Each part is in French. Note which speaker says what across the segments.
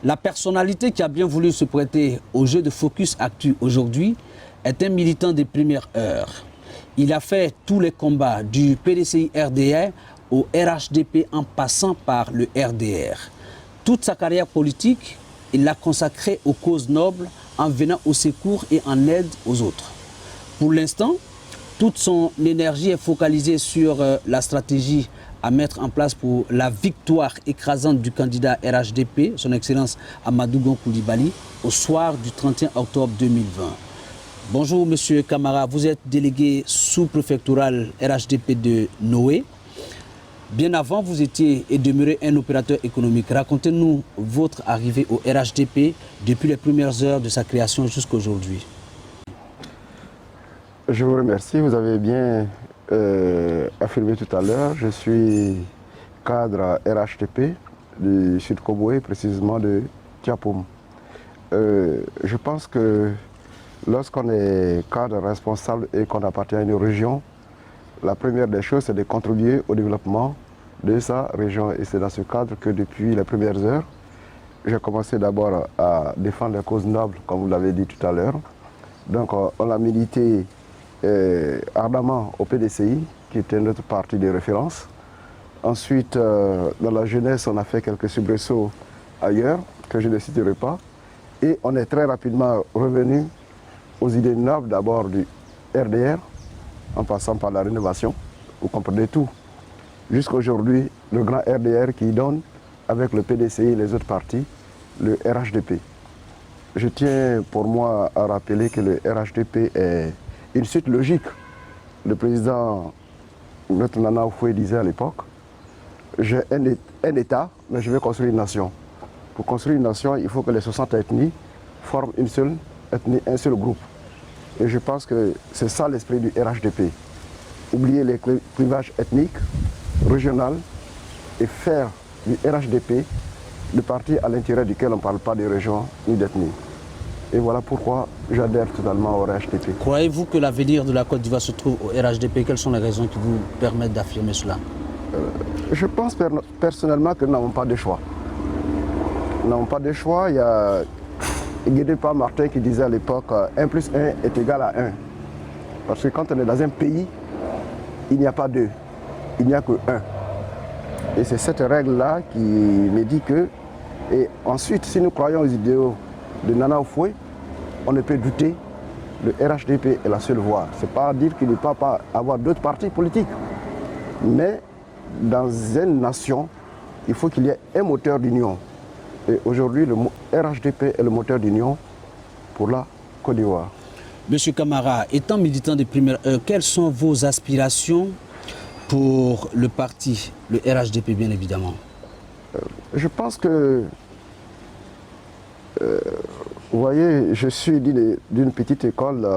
Speaker 1: La personnalité qui a bien voulu se prêter au jeu de Focus Actu aujourd'hui est un militant des premières heures. Il a fait tous les combats du PDCI RDR au RHDP en passant par le RDR. Toute sa carrière politique, il l'a consacrée aux causes nobles en venant au secours et en aide aux autres. Pour l'instant, toute son énergie est focalisée sur la stratégie à mettre en place pour la victoire écrasante du candidat RHDP, son Excellence Amadou Gon Coulibaly, au soir du 31 octobre 2020. Bonjour Monsieur Camara, vous êtes délégué sous-préfectoral RHDP de Noé. Bien avant, vous étiez et demeurez un opérateur économique. Racontez-nous votre arrivée au RHDP depuis les premières heures de sa création jusqu'à aujourd'hui.
Speaker 2: Je vous remercie, vous avez bien affirmé tout à l'heure. Je suis cadre RHDP du Sud Koboé, précisément de Tiapoum. Je pense que lorsqu'on est cadre responsable et qu'on appartient à une région, la première des choses, c'est de contribuer au développement de sa région. Et c'est dans ce cadre que depuis les premières heures, j'ai commencé d'abord à défendre les causes nobles, comme vous l'avez dit tout à l'heure. Donc on a milité ardemment au PDCI, qui était notre parti de référence. Ensuite, dans la jeunesse, on a fait quelques soubresauts ailleurs, que je ne citerai pas. Et on est très rapidement revenu aux idées nobles, d'abord du RDR, en passant par la rénovation, vous comprenez tout. Jusqu'à aujourd'hui, le grand RDR qui donne, avec le PDCI et les autres partis, le RHDP. Je tiens pour moi à rappeler que le RHDP est une suite logique. Le président, notre Nana Oufoué, disait à l'époque, j'ai un État, mais je vais construire une nation. Pour construire une nation, il faut que les 60 ethnies forment une seule ethnie, un seul groupe. Et je pense que c'est ça l'esprit du RHDP. Oublier les clivages ethniques, régionaux, et faire du RHDP le parti à l'intérieur duquel on ne parle pas de région ni d'ethnie. Et voilà pourquoi j'adhère totalement au RHDP.
Speaker 1: Croyez-vous que l'avenir de la Côte d'Ivoire se trouve au RHDP? Quelles sont les raisons qui vous permettent d'affirmer cela?
Speaker 2: Je pense personnellement que nous n'avons pas de choix. Nous n'avons pas de choix. Il y a Guédépa Martin qui disait à l'époque 1 plus 1 est égal à 1. Parce que quand on est dans un pays, il n'y a pas 2, il n'y a que 1. Et c'est cette règle-là qui me dit que, et ensuite, si nous croyons aux idéaux de Nana Oufoué, on ne peut douter, le RHDP est la seule voie. Ce n'est pas dire qu'il ne peut pas avoir d'autres partis politiques. Mais dans une nation, il faut qu'il y ait un moteur d'union. Et aujourd'hui, le RHDP est le moteur d'union pour la Côte d'Ivoire.
Speaker 1: Monsieur Camara, étant militant des premières heures, quelles sont vos aspirations pour le parti, le RHDP bien évidemment?
Speaker 2: Je pense que, vous voyez, je suis d'une petite école,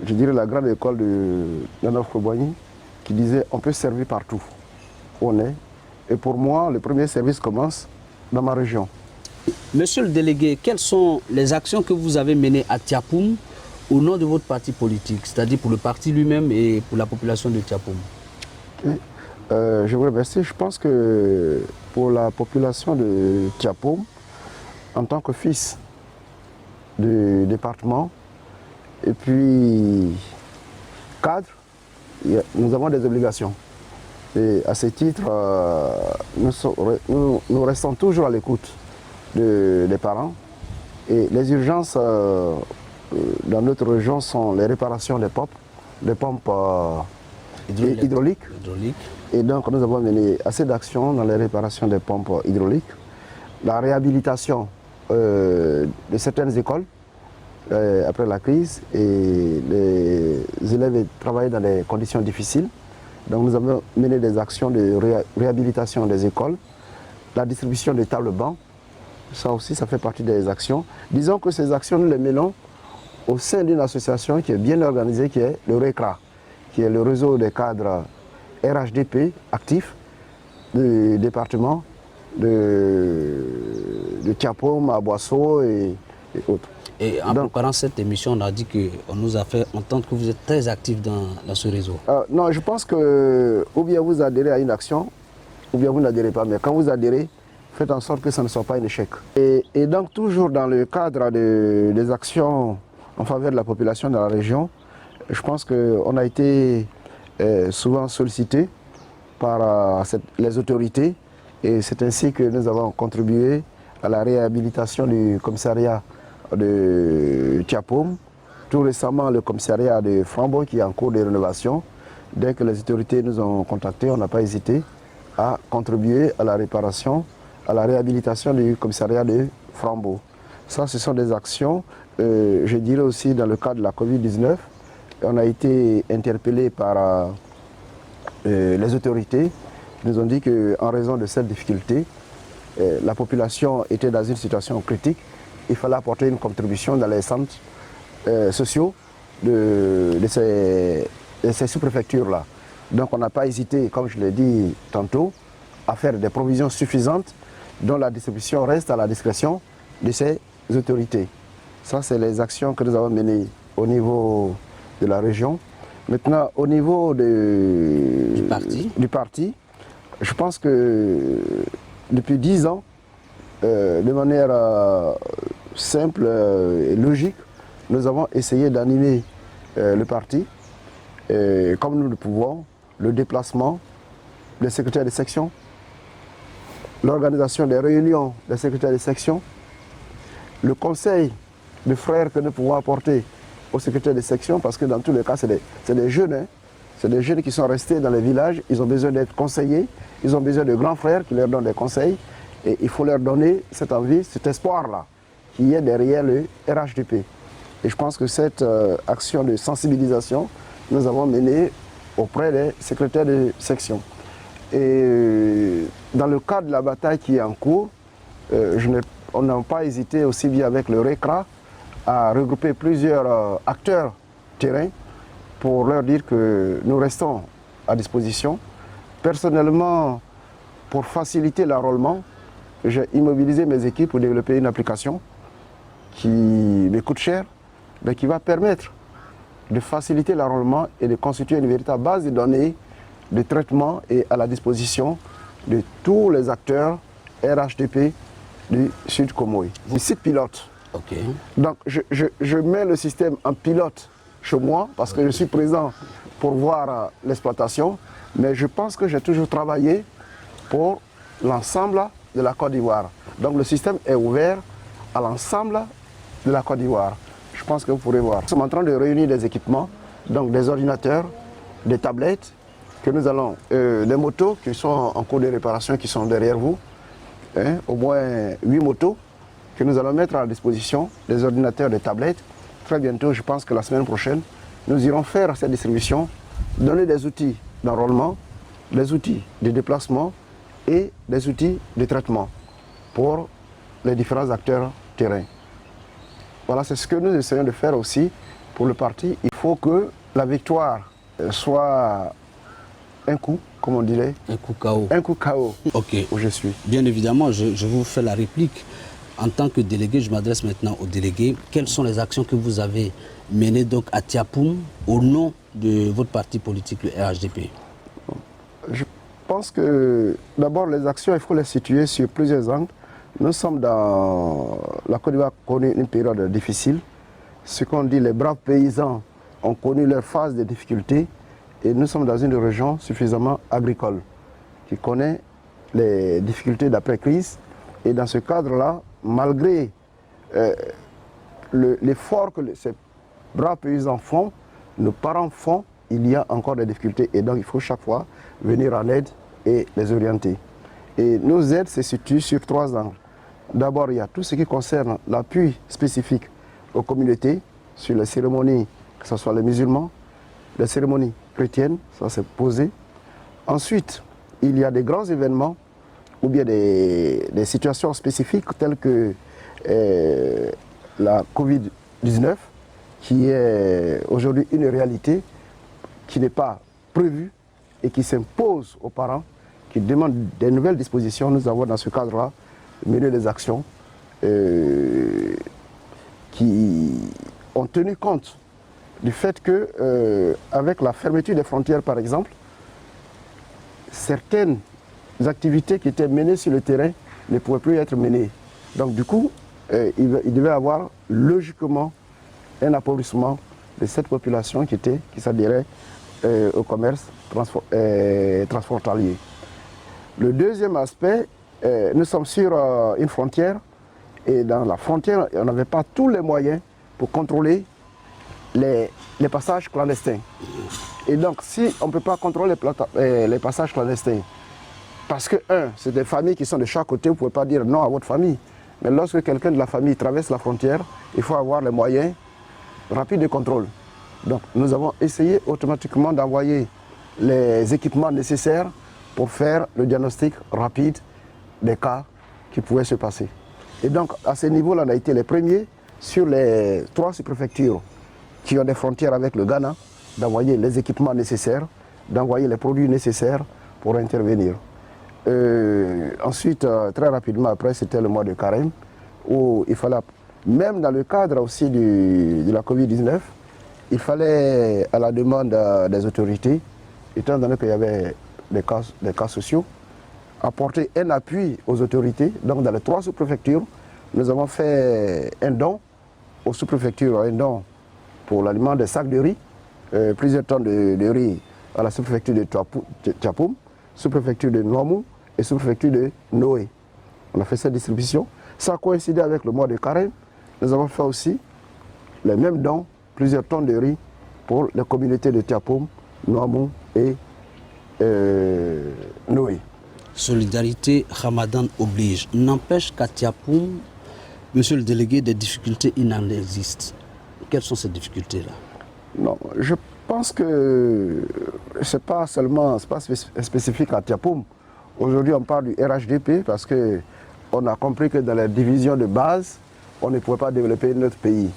Speaker 2: je dirais la grande école de Nana Oufoué, qui disait on peut servir partout où on est. Et pour moi, le premier service commence dans ma région.
Speaker 1: Monsieur le délégué, quelles sont les actions que vous avez menées à Tiapoum au nom de votre parti politique, c'est-à-dire pour le parti lui-même et pour la population de Tiapoum?
Speaker 2: Je vous remercie. Je pense que pour la population de Tiapoum, en tant que fils du département et puis cadre, nous avons des obligations. Et à ce titre, nous restons toujours à l'écoute des parents. Et les urgences dans notre région sont les réparations des pompes hydrauliques. Et donc nous avons mené assez d'actions dans les réparations des pompes hydrauliques. La réhabilitation de certaines écoles après la crise, et les élèves travaillaient dans des conditions difficiles. Donc nous avons mené des actions de réhabilitation des écoles, la distribution des tables bancs, ça aussi ça fait partie des actions. Disons que ces actions nous les menons au sein d'une association qui est bien organisée, qui est le RECRA, qui est le réseau des cadres RHDP actifs du département de Tiapoum, à Boisseau et autres.
Speaker 1: Et en préparant cette émission, on a dit qu'on nous a fait entendre que vous êtes très actif dans ce réseau.
Speaker 2: Non, je pense que ou bien vous adhérez à une action, ou bien vous n'adhérez pas. Mais quand vous adhérez, faites en sorte que ça ne soit pas un échec. Et donc toujours dans le cadre des actions en faveur de la population dans la région, je pense qu'on a été souvent sollicité par les autorités et c'est ainsi que nous avons contribué à la réhabilitation du commissariat de Tiapoum. Tout récemment, le commissariat de Framboise qui est en cours de rénovation. Dès que les autorités nous ont contactés, on n'a pas hésité à contribuer à la réparation, à la réhabilitation du commissariat de Framboise. Ça, ce sont des actions, je dirais aussi dans le cadre de la Covid-19. On a été interpellé par les autorités qui nous ont dit qu'en raison de cette difficulté, la population était dans une situation critique. Il fallait apporter une contribution dans les centres sociaux de ces sous-préfectures-là. Donc on n'a pas hésité, comme je l'ai dit tantôt, à faire des provisions suffisantes dont la distribution reste à la discrétion de ces autorités. Ça, c'est les actions que nous avons menées au niveau de la région. Maintenant, au niveau du parti, je pense que depuis 10 ans, de manière simple et logique, nous avons essayé d'animer le parti, comme nous le pouvons, le déplacement des secrétaires de section, l'organisation des réunions des secrétaires de section, le conseil de frères que nous pouvons apporter aux secrétaires de section, parce que dans tous les cas, c'est des jeunes, hein. C'est des jeunes qui sont restés dans les villages, ils ont besoin d'être conseillés, ils ont besoin de grands frères qui leur donnent des conseils, et il faut leur donner cette envie, cet espoir-là, qui est derrière le RHDP. Et je pense que cette action de sensibilisation, nous avons menée auprès des secrétaires de section. Et dans le cadre de la bataille qui est en cours, on n'a pas hésité aussi bien avec le RECRA à regrouper plusieurs acteurs terrain pour leur dire que nous restons à disposition. Personnellement, pour faciliter l'enrôlement, j'ai immobilisé mes équipes pour développer une application qui me coûte cher, mais qui va permettre de faciliter l'enrôlement et de constituer une véritable base de données de traitement et à la disposition de tous les acteurs RHDP du Sud Comoé. Du site pilote.
Speaker 1: Okay.
Speaker 2: Donc je mets le système en pilote chez moi parce que je suis présent pour voir l'exploitation, mais je pense que j'ai toujours travaillé pour l'ensemble de la Côte d'Ivoire. Donc le système est ouvert à l'ensemble de la Côte d'Ivoire. Je pense que vous pourrez voir. Nous sommes en train de réunir des équipements, donc des ordinateurs, des tablettes, que nous allons, des motos qui sont en cours de réparation, qui sont derrière vous, hein, au moins 8 motos que nous allons mettre à la disposition, des ordinateurs, des tablettes. Très bientôt, je pense que la semaine prochaine, nous irons faire cette distribution, donner des outils d'enrôlement, des outils de déplacement et des outils de traitement pour les différents acteurs terrain. Voilà, c'est ce que nous essayons de faire aussi pour le parti. Il faut que la victoire soit un coup, comme on dirait.
Speaker 1: Un coup KO.
Speaker 2: Un coup KO,
Speaker 1: Ok.
Speaker 2: où je suis.
Speaker 1: Bien évidemment, je vous fais la réplique. En tant que délégué, je m'adresse maintenant aux délégués. Quelles sont les actions que vous avez menées donc à Tiapoum au nom de votre parti politique, le RHDP?
Speaker 2: Je pense que d'abord les actions, il faut les situer sur plusieurs angles. Nous sommes dans la Côte d'Ivoire connu une période difficile. Ce qu'on dit, les braves paysans ont connu leur phase de difficulté et nous sommes dans une région suffisamment agricole qui connaît les difficultés d'après-crise. Et dans ce cadre-là, malgré l'effort que ces braves paysans font, nos parents font, il y a encore des difficultés et donc il faut chaque fois venir en aide et les orienter. Et nos aides se situent sur 3 angles. D'abord, il y a tout ce qui concerne l'appui spécifique aux communautés sur les cérémonies, que ce soit les musulmans, les cérémonies chrétiennes, ça c'est posé. Ensuite, il y a des grands événements ou bien des situations spécifiques telles que la Covid-19, qui est aujourd'hui une réalité qui n'est pas prévue et qui s'impose aux parents, qui demandent des nouvelles dispositions. Nous avons dans ce cadre-là mené des actions qui ont tenu compte du fait que, avec la fermeture des frontières par exemple, certaines activités qui étaient menées sur le terrain ne pouvait plus être menée. Donc du coup, il devait avoir logiquement un appauvrissement de cette population qui s'adhérait au commerce transfrontalier. Le deuxième aspect, nous sommes sur une frontière et dans la frontière, on n'avait pas tous les moyens pour contrôler les passages clandestins. Et donc, si on ne peut pas contrôler les passages clandestins, parce que, c'est des familles qui sont de chaque côté, vous ne pouvez pas dire non à votre famille. Mais lorsque quelqu'un de la famille traverse la frontière, il faut avoir les moyens rapides de contrôle. Donc, nous avons essayé automatiquement d'envoyer les équipements nécessaires pour faire le diagnostic rapide des cas qui pouvaient se passer. Et donc, à ce niveau-là, on a été les premiers sur les 3 sous-préfectures qui ont des frontières avec le Ghana, d'envoyer les équipements nécessaires, d'envoyer les produits nécessaires pour intervenir. Ensuite, très rapidement après, c'était le mois de Carême, où il fallait, même dans le cadre aussi de la Covid-19, il fallait, à la demande des autorités, étant donné qu'il y avait des cas sociaux, apporter un appui aux autorités. Donc dans les 3 sous-préfectures, nous avons fait un don aux sous-préfectures, un don pour l'aliment des sacs de riz, plusieurs tonnes de riz à la sous-préfecture de Tiapoum, sous-préfecture de Nouamou et sous-préfecture de Noé. On a fait cette distribution. Ça a coïncidé avec le mois de Carême. Nous avons fait aussi les mêmes dons, plusieurs tonnes de riz pour les communautés de Tiapoum, Nouamou et Noé.
Speaker 1: Solidarité Ramadan oblige. N'empêche qu'à Tiapoum, monsieur le délégué, des difficultés, il en existe. Quelles sont ces difficultés-là?
Speaker 2: Non, je pense que ce n'est pas spécifique à Tiapoum. Aujourd'hui, on parle du RHDP parce qu'on a compris que dans les divisions de base, on ne pouvait pas développer notre pays.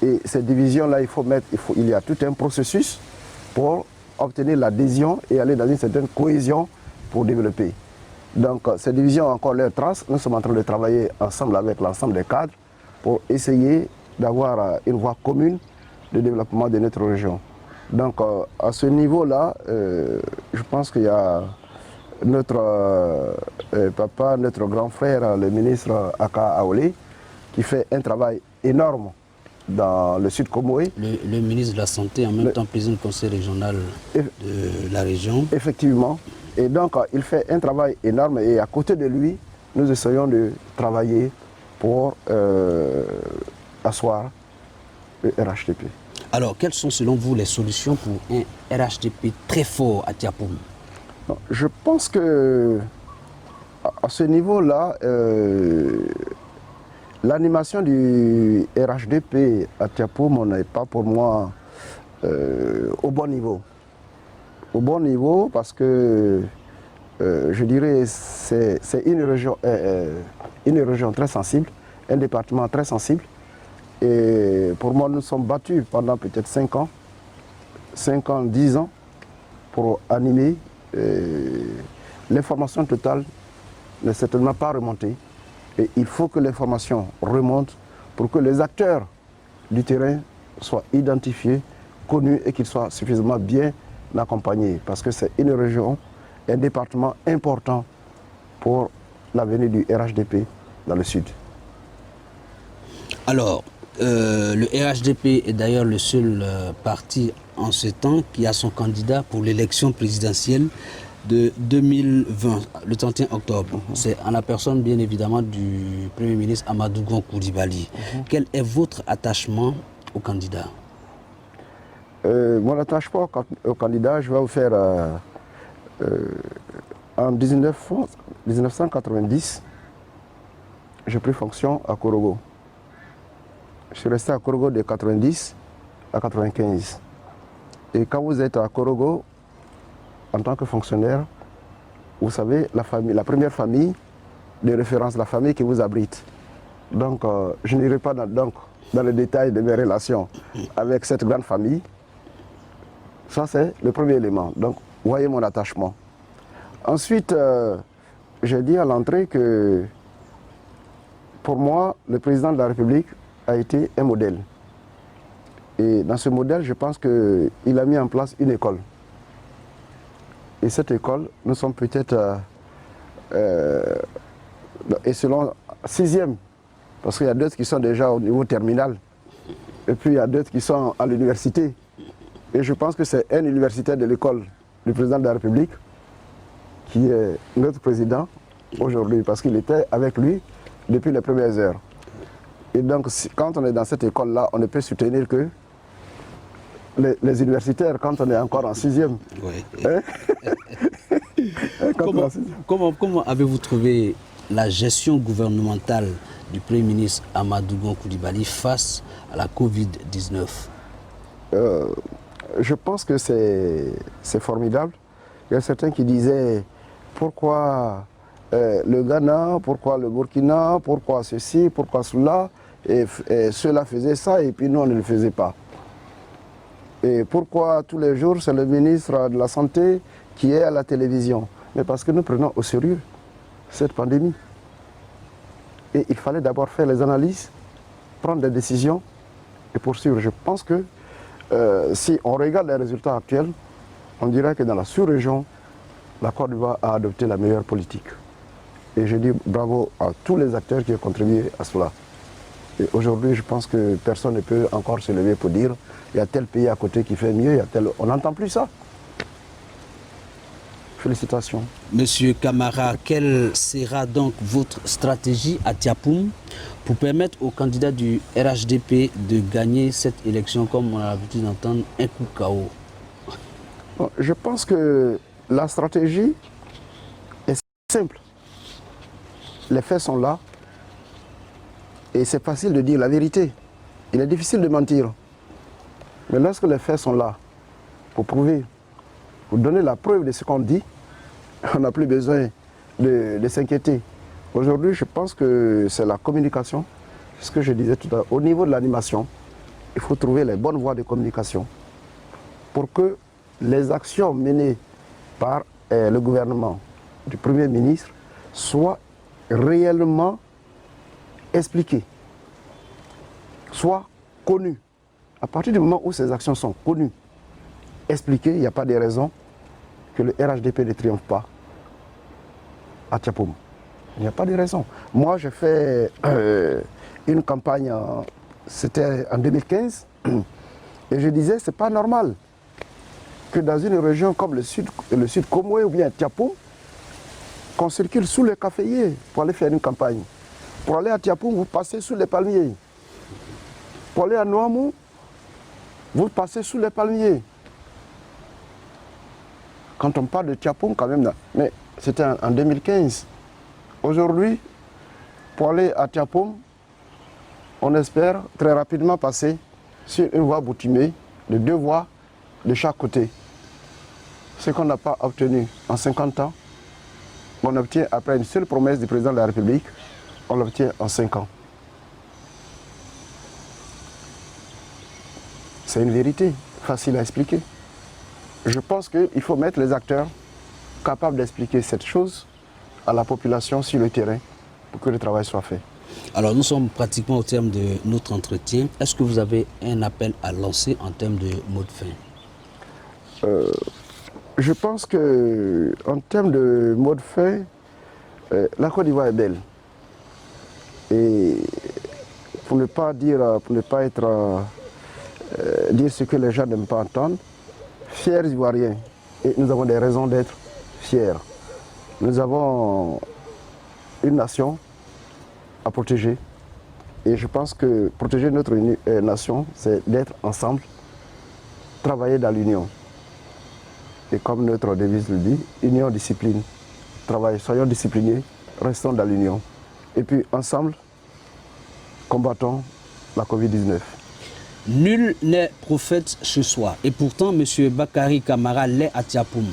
Speaker 2: Et ces divisions-là, il y a tout un processus pour obtenir l'adhésion et aller dans une certaine cohésion pour développer. Donc, ces divisions ont encore leurs traces. Nous sommes en train de travailler ensemble avec l'ensemble des cadres pour essayer d'avoir une voie commune de développement de notre région. Donc, à ce niveau-là, je pense qu'il y a notre papa, notre grand frère, le ministre Aka Aolé, qui fait un travail énorme dans le sud Comoé.
Speaker 1: Le ministre de la Santé, en même temps président du conseil régional de la région.
Speaker 2: Effectivement. Et donc, il fait un travail énorme et à côté de lui, nous essayons de travailler pour asseoir le RHDP.
Speaker 1: Alors, quelles sont selon vous les solutions pour un RHDP très fort à Tiapoum?
Speaker 2: Je pense que à ce niveau-là, l'animation du RHDP à Tiapoum n'est pas pour moi au bon niveau. Au bon niveau parce que je dirais c'est une région très sensible, un département très sensible. Et pour moi, nous sommes battus pendant peut-être 5 ans, 10 ans, pour animer. L'information totale n'est certainement pas remontée. Et il faut que l'information remonte pour que les acteurs du terrain soient identifiés, connus et qu'ils soient suffisamment bien accompagnés. Parce que c'est une région, un département important pour l'avenir du RHDP dans le sud.
Speaker 1: Alors, le RHDP est d'ailleurs le seul parti en ce temps qui a son candidat pour l'élection présidentielle de 2020, le 31 octobre. C'est en la personne, bien évidemment, du Premier ministre Amadou Gon Coulibaly. Quel est votre attachement au candidat?
Speaker 2: Mon attachement au candidat, je vais vous faire... en 1990, j'ai pris fonction à Korogo. Je suis resté à Korogo de 90 à 95. Et quand vous êtes à Korogo, en tant que fonctionnaire, vous savez, la première famille de référence, la famille qui vous abrite. Donc, je n'irai pas dans le détail de mes relations avec cette grande famille. Ça, c'est le premier élément. Donc, vous voyez mon attachement. Ensuite, j'ai dit à l'entrée que, pour moi, le président de la République a été un modèle. Et dans ce modèle, je pense qu'il a mis en place une école. Et cette école, nous sommes peut-être Et selon 6e, parce qu'il y a d'autres qui sont déjà au niveau terminal. Et puis il y a d'autres qui sont à l'université. Et je pense que c'est un universitaire de l'école du président de la République qui est notre président aujourd'hui, parce qu'il était avec lui depuis les premières heures. Et donc, quand on est dans cette école-là, on ne peut soutenir que les universitaires, quand on est encore en 6e.
Speaker 1: Oui.
Speaker 2: Hein?
Speaker 1: Comment avez-vous trouvé la gestion gouvernementale du Premier ministre Amadou Gon Coulibaly face à la Covid-19?
Speaker 2: Je pense que c'est formidable. Il y a certains qui disaient pourquoi le Ghana, pourquoi le Burkina, pourquoi ceci, pourquoi cela, et ceux-là faisaient ça et puis nous on ne le faisait pas. Et pourquoi tous les jours c'est le ministre de la Santé qui est à la télévision? Mais parce que nous prenons au sérieux cette pandémie. Et il fallait d'abord faire les analyses, prendre des décisions et poursuivre. Je pense que si on regarde les résultats actuels, on dirait que dans la sous-région, la Côte d'Ivoire a adopté la meilleure politique. Et je dis bravo à tous les acteurs qui ont contribué à cela. Et aujourd'hui, je pense que personne ne peut encore se lever pour dire il y a tel pays à côté qui fait mieux, il y a tel... On n'entend plus ça. Félicitations.
Speaker 1: Monsieur Camara, quelle sera donc votre stratégie à Tiapoum pour permettre aux candidats du RHDP de gagner cette élection, comme on a l'habitude d'entendre, un coup KO?
Speaker 2: Bon, je pense que la stratégie est simple. Les faits sont là et c'est facile de dire la vérité. Il est difficile de mentir. Mais lorsque les faits sont là, pour prouver, pour donner la preuve de ce qu'on dit, on n'a plus besoin de s'inquiéter. Aujourd'hui, je pense que c'est la communication, c'est ce que je disais tout à l'heure. Au niveau de l'animation, il faut trouver les bonnes voies de communication pour que les actions menées par le gouvernement du Premier ministre soient réellement expliquées, soient connues. À partir du moment où ces actions sont connues, expliquées, il n'y a pas de raison que le RHDP ne triomphe pas à Tiapoum. Il n'y a pas de raison. Moi, j'ai fait une campagne, c'était en 2015, et je disais, c'est pas normal que dans une région comme le sud Comoé ou bien Tiapoum, qu'on circule sous les caféiers pour aller faire une campagne. Pour aller à Tiapoum, vous passez sous les palmiers. Pour aller à Noamou, vous passez sous les palmiers. Quand on parle de Tiapoum, quand même, mais c'était en 2015. Aujourd'hui, pour aller à Tiapoum, on espère très rapidement passer sur une voie boutimée, de 2 voies de chaque côté. Ce qu'on n'a pas obtenu en 50 ans, on obtient après une seule promesse du président de la République, on l'obtient en 5 ans. C'est une vérité, facile à expliquer. Je pense qu'il faut mettre les acteurs capables d'expliquer cette chose à la population sur le terrain pour que le travail soit fait.
Speaker 1: Alors nous sommes pratiquement au terme de notre entretien. Est-ce que vous avez un appel à lancer en termes de mot de fin?
Speaker 2: Je pense qu'en termes de mot de fin, la Côte d'Ivoire est belle. Et pour ne pas dire ce que les gens n'aiment pas entendre, fiers Ivoiriens, et nous avons des raisons d'être fiers. Nous avons une nation à protéger. Et je pense que protéger notre nation, c'est d'être ensemble, travailler dans l'union. Et comme notre devise le dit, union, discipline. Travail, soyons disciplinés, restons dans l'union. Et puis ensemble, combattons la Covid-19.
Speaker 1: Nul n'est prophète chez soi. Et pourtant, M. Bakary Camara l'est à Tiapoum.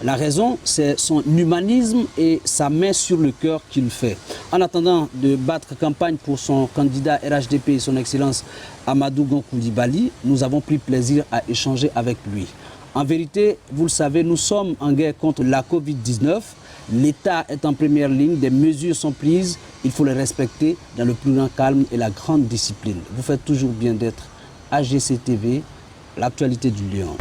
Speaker 1: La raison, c'est son humanisme et sa main sur le cœur qu'il fait. En attendant de battre campagne pour son candidat RHDP et son Excellence Amadou Gon Coulibaly, nous avons pris plaisir à échanger avec lui. En vérité, vous le savez, nous sommes en guerre contre la Covid-19. L'État est en première ligne, des mesures sont prises, il faut les respecter dans le plus grand calme et la grande discipline. Vous faites toujours bien d'être AGC TV, l'actualité du Lion.